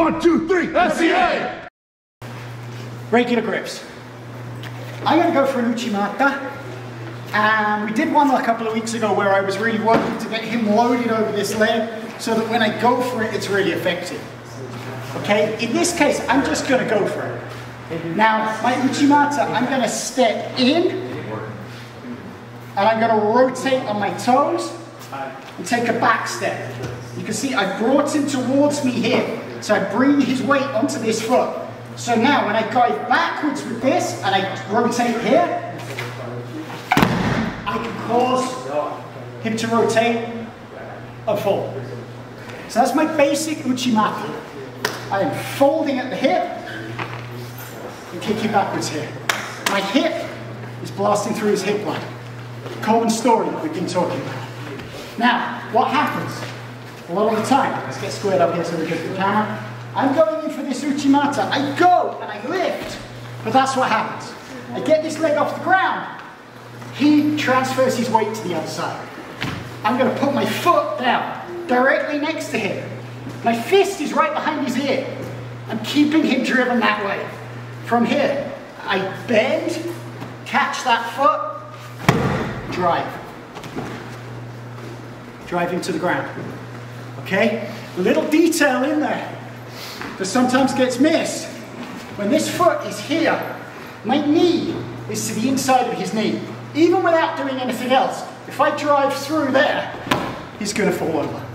1, 2, 3, FCA! Regular grips. I'm going to go for an Uchi Mata. We did one a couple of weeks ago where I was really working to get him loaded over this leg so that when I go for it, it's really effective. Okay, in this case, I'm just going to go for it. Now, my Uchi Mata, I'm going to step in and I'm going to rotate on my toes and take a back step. You can see I brought him towards me here, so I bring his weight onto this foot. So now when I go backwards with this and I rotate here, I can cause him to rotate and fall. So that's my basic Uchi Mata. I am folding at the hip and kicking backwards here. My hip is blasting through his hip line. Common story that we've been talking about. Now, what happens? A lot of the time, let's get squared up here so we get the camera. I'm going in for this Uchi Mata. I go and I lift, but that's what happens. I get this leg off the ground. He transfers his weight to the other side. I'm going to put my foot down, directly next to him. My fist is right behind his ear. I'm keeping him driven that way. From here, I bend, catch that foot, drive. Drive him to the ground. Okay? A little detail in there that sometimes gets missed. When this foot is here, my knee is to the inside of his knee. Even without doing anything else, if I drive through there, he's going to fall over.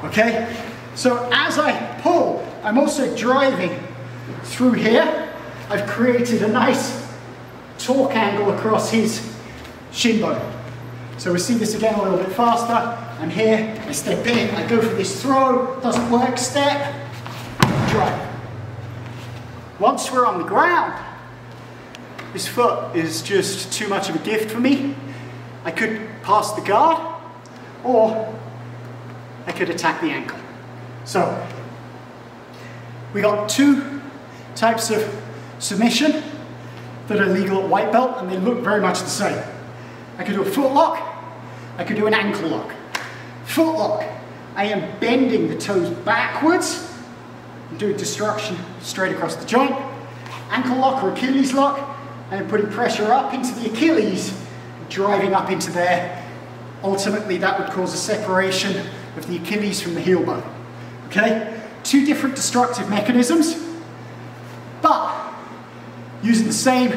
Okay? So as I pull, I'm also driving through here. I've created a nice torque angle across his shin bone. So we'll see this again a little bit faster. I'm here, I step in, I go for this throw, doesn't work, step, drive. Once we're on the ground, this foot is just too much of a gift for me. I could pass the guard, or I could attack the ankle. So, we got two types of submission that are legal at white belt, and they look very much the same. I could do a foot lock, I could do an ankle lock. Foot lock, I am bending the toes backwards and doing destruction straight across the joint. Ankle lock or Achilles lock, I am putting pressure up into the Achilles, driving up into there. Ultimately, that would cause a separation of the Achilles from the heel bone. Okay? Two different destructive mechanisms, but using the same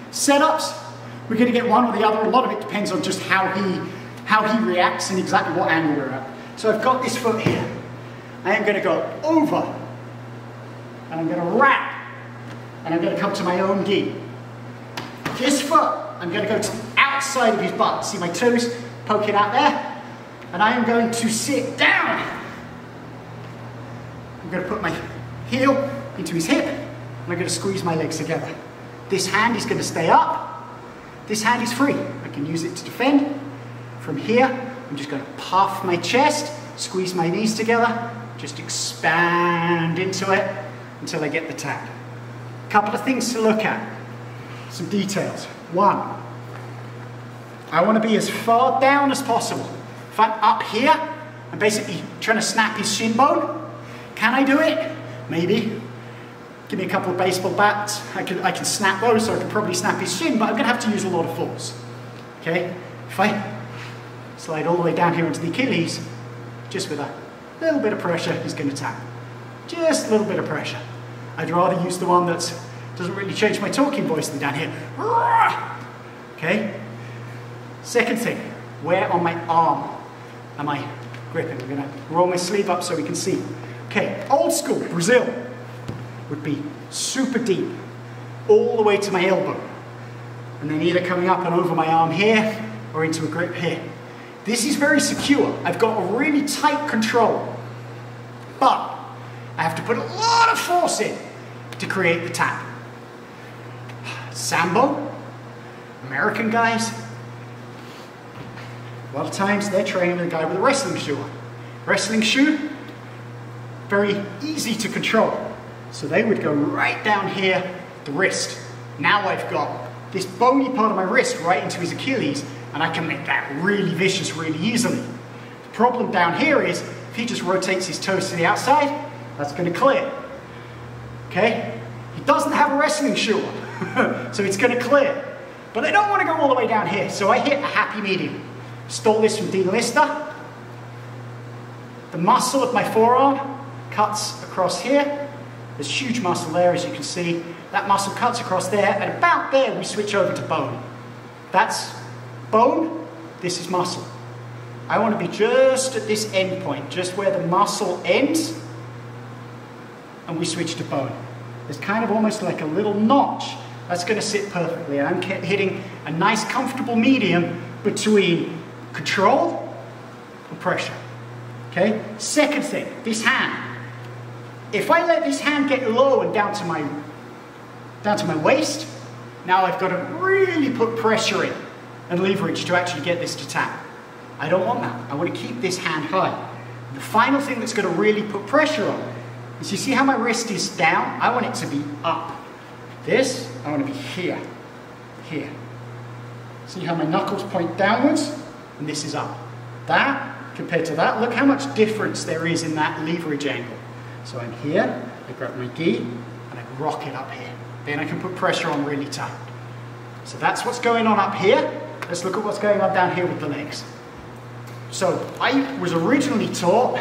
setups, we're going to get one or the other. A lot of it depends on just how he reacts and exactly what angle we're at. So I've got this foot here. I am going to go over, and I'm going to wrap, and I'm going to come to my own gi. This foot, I'm going to go to the outside of his butt. See my toes poking out there? And I am going to sit down. I'm going to put my heel into his hip, and I'm going to squeeze my legs together. This hand is going to stay up. This hand is free. I can use it to defend. From here, I'm just going to puff my chest, squeeze my knees together, just expand into it until I get the tap. A couple of things to look at. Some details. One, I want to be as far down as possible. If I'm up here, I'm basically trying to snap his shin bone. Can I do it? Maybe. Give me a couple of baseball bats. I can snap those, so I can probably snap his shin, but I'm going to have to use a lot of force. Okay? If I slide all the way down here into the Achilles, just with a little bit of pressure, he's going to tap. Just a little bit of pressure. I'd rather use the one that doesn't really change my talking voice than down here. Okay? Second thing, where on my arm am I gripping? I'm going to roll my sleeve up so we can see. Okay, old school, Brazil, would be super deep, all the way to my elbow. And then either coming up and over my arm here, or into a grip here. This is very secure. I've got a really tight control. But I have to put a lot of force in to create the tap. Sambo, American guys, a lot of times they're training with a guy with a wrestling shoe on. Wrestling shoe, very easy to control. So they would go right down here, the wrist. Now I've got this bony part of my wrist right into his Achilles, and I can make that really vicious really easily. The problem down here is, if he just rotates his toes to the outside, That's going to clear. Okay? He doesn't have a wrestling shoe on, so it's going to clear. But I don't want to go all the way down here, so I hit a happy medium. Stole this from Dean Lister. The muscle of my forearm cuts across here. There's huge muscle there, as you can see. That muscle cuts across there, and about there we switch over to bone. That's bone, this is muscle. I want to be just at this end point, just where the muscle ends, and we switch to bone. There's kind of almost like a little notch. That's going to sit perfectly, and I'm hitting a nice comfortable medium between control and pressure. Okay? Second thing, this hand. If I let this hand get low and down to my waist, now I've got to really put pressure in and leverage to actually get this to tap. I don't want that. I want to keep this hand high. The final thing that's going to really put pressure on is, you see how my wrist is down? I want it to be up. This, I want to be here, here. See how my knuckles point downwards? And this is up. That, compared to that, look how much difference there is in that leverage angle. So I'm here, I grab my gi, and I rock it up here. Then I can put pressure on really tight. So that's what's going on up here. Let's look at what's going on down here with the legs. So I was originally taught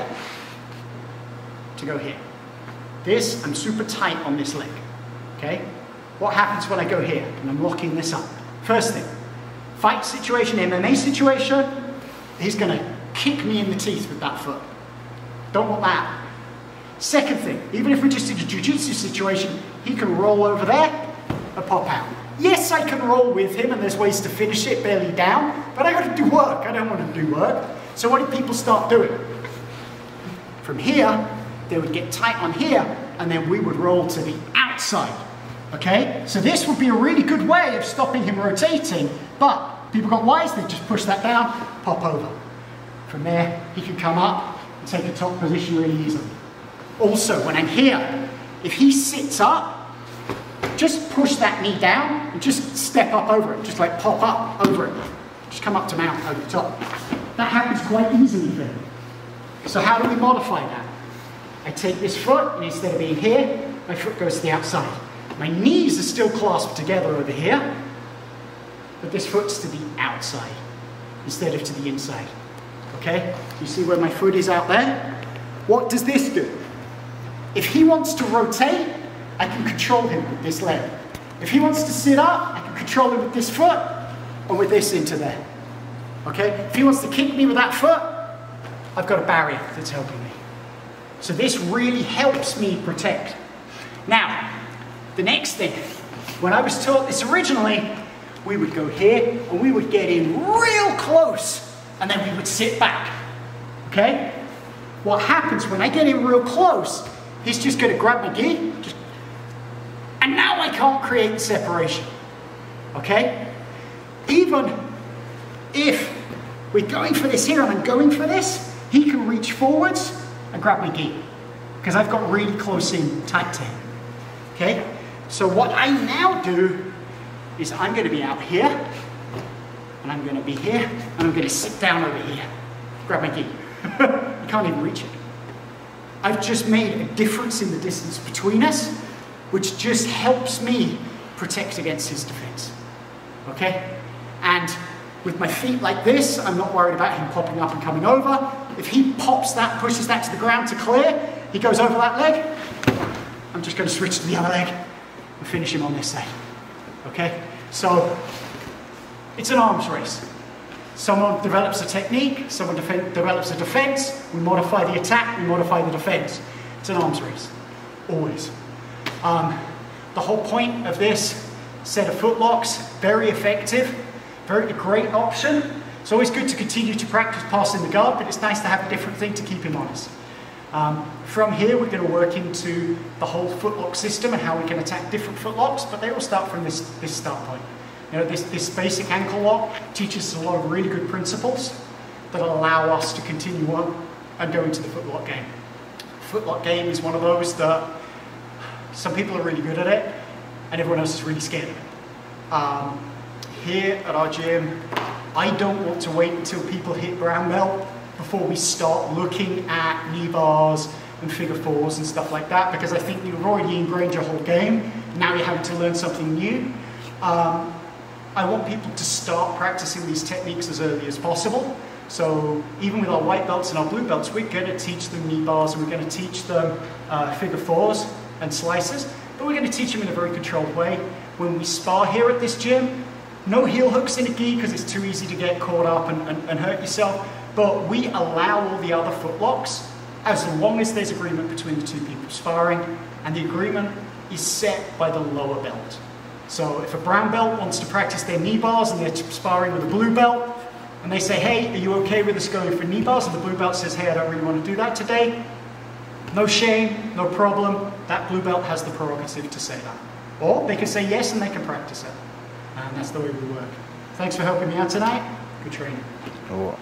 to go here. This, I'm super tight on this leg, okay? What happens when I go here and I'm locking this up? First thing, fight situation, MMA situation, he's gonna kick me in the teeth with that foot. Don't want that. Second thing, even if we're just in a jiu-jitsu situation, he can roll over there and pop out. Yes, I can roll with him and there's ways to finish it belly down, but I gotta do work. I don't want to do work. So what did people start doing? From here, they would get tight on here and then we would roll to the outside. Okay? So this would be a really good way of stopping him rotating, but people got wise, they just push that down, pop over. From there, he can come up and take a top position really easily. Also, when I'm here, if he sits up, just push that knee down and just step up over it. Just like pop up over it. Just come up to mount over the top. That happens quite easily for him. So how do we modify that? I take this foot, and instead of being here, my foot goes to the outside. My knees are still clasped together over here, but this foot's to the outside instead of to the inside. Okay? You see where my foot is out there? What does this do? If he wants to rotate, I can control him with this leg. If he wants to sit up, I can control him with this foot and with this into there. Okay? If he wants to kick me with that foot, I've got a barrier that's helping me. So this really helps me protect. Now, the next thing, when I was taught this originally, we would go here and we would get in real close and then we would sit back. Okay? What happens when I get in real close, he's just going to grab my gi, and now I can't create the separation. Okay? Even if we're going for this here and I'm going for this, he can reach forwards and grab my gi because I've got really close in tight to him. Okay? So what I now do is I'm going to be out here and I'm going to be here and I'm going to sit down over here. Grab my gi. You can't even reach it. I've just made a difference in the distance between us, which just helps me protect against his defense. Okay? And with my feet like this, I'm not worried about him popping up and coming over. If he pops that, pushes that to the ground to clear, he goes over that leg, I'm just going to switch to the other leg and finish him on this side. Okay? So, it's an arms race. Someone develops a technique, someone develops a defense, we modify the attack, we modify the defense. It's an arms race, always. The whole point of this set of footlocks, very effective, very great option. It's always good to continue to practice passing the guard, but it's nice to have a different thing to keep him honest. From here, we're going to work into the whole footlock system and how we can attack different footlocks, but they all start from this start point. You know, this basic ankle lock teaches us a lot of really good principles that allow us to continue on and go into the footlock game. Footlock game is one of those that some people are really good at it and everyone else is really scared of it. Here at our gym, I don't want to wait until people hit brown belt before we start looking at knee bars, and figure fours and stuff like that, because I think you've already ingrained your whole game. Now you're having to learn something new. I want people to start practicing these techniques as early as possible. So even with our white belts and our blue belts, we're going to teach them knee bars, and we're going to teach them figure fours and slices, but we're going to teach them in a very controlled way. When we spar here at this gym, no heel hooks in a gi because it's too easy to get caught up and hurt yourself, but we allow all the other footlocks as long as there's agreement between the two people sparring, and the agreement is set by the lower belt. So if a brown belt wants to practice their knee bars and they're sparring with a blue belt, and they say, hey, are you okay with us going for knee bars? And the blue belt says, hey, I don't really want to do that today. No shame, no problem. That blue belt has the prerogative to say that. Or they can say yes and they can practice it. And that's the way we work. Thanks for helping me out tonight. Good training. Oh.